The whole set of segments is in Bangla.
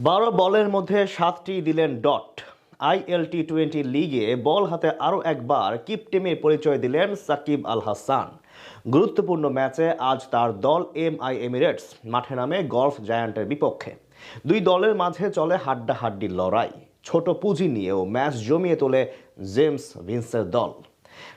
12 বলের মধ্যে 7টি দিলেন ডট। ILT20 লিগে বল হাতে আরও একবার কিপটেমির পরিচয় দিলেন সাকিব আল হাসান। গুরুত্বপূর্ণ ম্যাচে আজ তার দল MI এমিরেটস মাঠে নামে গলফ জায়ান্টের বিপক্ষে। দুই দলের মাঝে চলে হাড্ডাহাড্ডি লড়াই। ছোট পুঁজি নিয়েও ম্যাচ জমিয়ে তোলে জেমস ভিন্সের দল।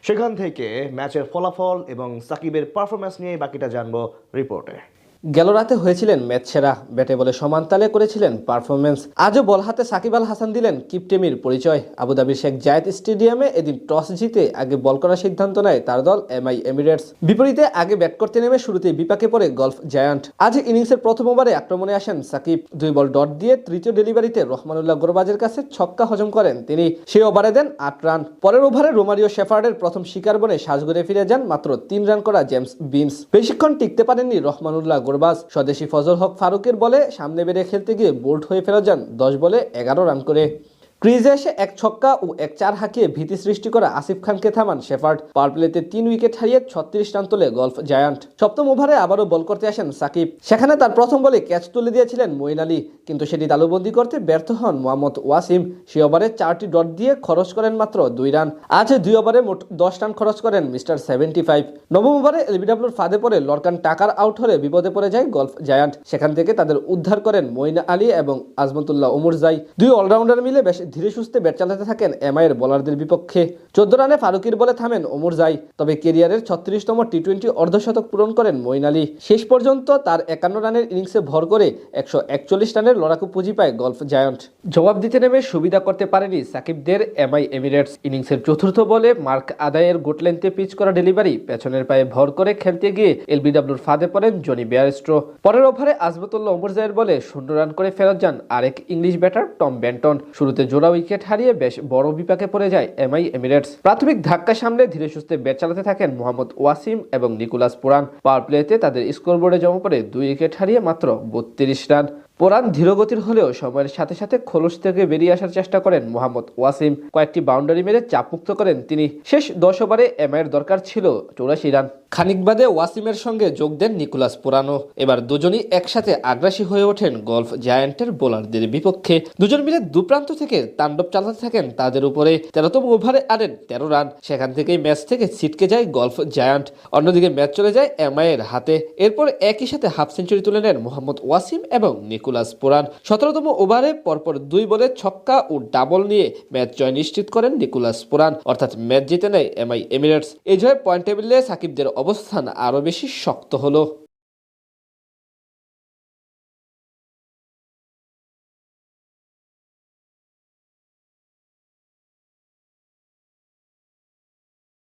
সেখান থেকে ম্যাচের ফলাফল এবং সাকিবের পারফরম্যান্স নিয়ে বাকিটা জানবো রিপোর্টে। গেল রাতে হয়েছিলেন ম্যাচ সেরা, ব্যাটে বলে সমান তালে করেছিলেন পারফরমেন্স। আজও বল হাতে সাকিব আল হাসান দিলেন কিপটেমির পরিচয়। আবুধাবির শেখ জায়েদ স্টেডিয়ামে এদিন টস জিতে আগে বল করার সিদ্ধান্ত নেয় তার দল MI এমিরেটস। বিপরীতে আগে ব্যাট করতে নেমে শুরুতেই বিপাকে পড়ে গলফ জায়ান্ট। আজ ইনিংসের প্রথম ওভারে আক্রমণে আসেন সাকিব। 2 বল ডট দিয়ে তৃতীয় ডেলিভারিতে রহমানুল্লাহ গোরবাজের কাছে ছক্কা হজম করেন তিনি। সেই ওভারে দেন 8 রান। পরের ওভারে রোমারিও শেফার্ডের প্রথম শিকার বনে সাজঘরে ফিরে যান মাত্র 3 রান করা জেমস ভিন্স। বেশিক্ষণ টিকতে পারেননি রহমানুল্লাহ গোরবাজ। স্বদেশি ফজল হক ফারুকের বলে সামনে বেড়ে খেলতে গিয়ে বোল্ড হয়ে ফেরা যান 10 বলে 11 রান করে। ক্রিজে এসে এক ছক্কা ও এক 4 হাঁকিয়ে ভীতি সৃষ্টি করা আসিফ খানকে থামান শেফার্ড। পাওয়ার প্লেতে 3 উইকেট হারিয়ে 36 রান তোলে গলফ জায়ান্ট। সপ্তম ওভারে আবারও বল করতে আসেন সাকিব। সেখানে তার প্রথম বলে ক্যাচ তুলে দিয়েছিলেন মঈন আলী, কিন্তু সেটি তালুবন্দি করতে ব্যর্থ হন মোহাম্মদ ওয়াসিম। সে ওভারে 4টি ডট দিয়ে খরচ করেন মাত্র 2 রান। আজ 2 ওভারে মোট 10 রান খরচ করেন মিস্টার 75। নবম ওভারে এলবিডব্লিউর ফাঁদে পড়ে লরকান টাকার আউট হলে বিপদে পড়ে যায় গলফ জায়ান্ট। সেখান থেকে তাদের উদ্ধার করেন মঈন আলী এবং আজমতুল্লাহ ওমরজাই। দুই অলরাউন্ডার মিলে বেশ ধীরে সুস্থে ব্যাট চালাতে থাকেন MI এর বোলারদের বিপক্ষে। 14 রানে ফারুকির বলে থামেন ওমরজাই। তবে ক্যারিয়ারের 36তম টি20 অর্ধশতক পূরণ করেন মঈন আলী। শেষ পর্যন্ত তার 51 রানের ইনিংসে ভর করে 141 রানের লড়াকু পুঁজি পায় গলফ জায়ান্ট। জবাব দিতে নেমে সুবিধা করতে পারেনি সাকিবদের MI এমিরেটস। ইনিংসের চতুর্থ বলে মার্ক আদায়ের গোট লেন্থে পিচ করা ডেলিভারি পেছনের পায়ে ভর করে খেলতে গিয়ে এলবিডব্লিউর ফাঁদে পড়েন জনি বেয়ারস্ট্রো। পরের ওভারে আজমতুল্লাহ ওমরজাইয়ের বলে 0 রান করে ফেরত যান আরেক ইংলিশ ব্যাটার টম বেন্টন। শুরুতে জোড়া উইকেট হারিয়ে বেশ বড় বিপাকে পড়ে যায় MI এমিরেটস। প্রাথমিক ধাক্কা সামলে ধীরে সুস্থে ব্যাট চালাতে থাকেন মোহাম্মদ ওয়াসিম এবং নিকোলাস পুরান। পাওয়ার প্লেতে তাদের স্কোরবোর্ডে জমা পড়ে 2 উইকেট হারিয়ে মাত্র 32 রান। পুরান ধীরগতির হলেও সময়ের সাথে সাথে খোলস থেকে বেরিয়ে আসার চেষ্টা করেন মোহাম্মদ ওয়াসিম। কয়েকটি বাউন্ডারি মেরে চাপমুক্ত করেন তিনি। শেষ 10 ওভারে MI এর দরকার ছিল 84 রান। খানিক বাদে ওয়াসিমের সঙ্গে যোগ দেন নিকোলাস পুরানো। এবার দুজনই একসাথে আগ্রাসী হয়ে ওঠেন গলফ জায়ান্টের বোলারদের বিপক্ষে। দুজন মিলে দুপ্রান্ত থেকে তাণ্ডব চালাতে থাকেন তাদের উপরে। 13তম ওভারে আনেন 13 রান। সেখান থেকেই ম্যাচ থেকে ছিটকে যায় গলফ জায়ান্ট। অন্যদিকে ম্যাচ চলে যায় MI এর হাতে। এরপর একই সাথে হাফ সেঞ্চুরি তুলে নেন মোহাম্মদ ওয়াসিম এবং নিকোলাস পুরান। 17তম ওভারে পরপর 2 বলে ছক্কা ও ডাবল নিয়ে ম্যাচ জয় নিশ্চিত করেন নিকোলাস পুরান, অর্থাৎ ম্যাচ জিতে নেয় MI এমিরেটস। এই জয়ে পয়েন্ট টেবিলে সাকিবদের অবস্থান আরও বেশি শক্ত হলো।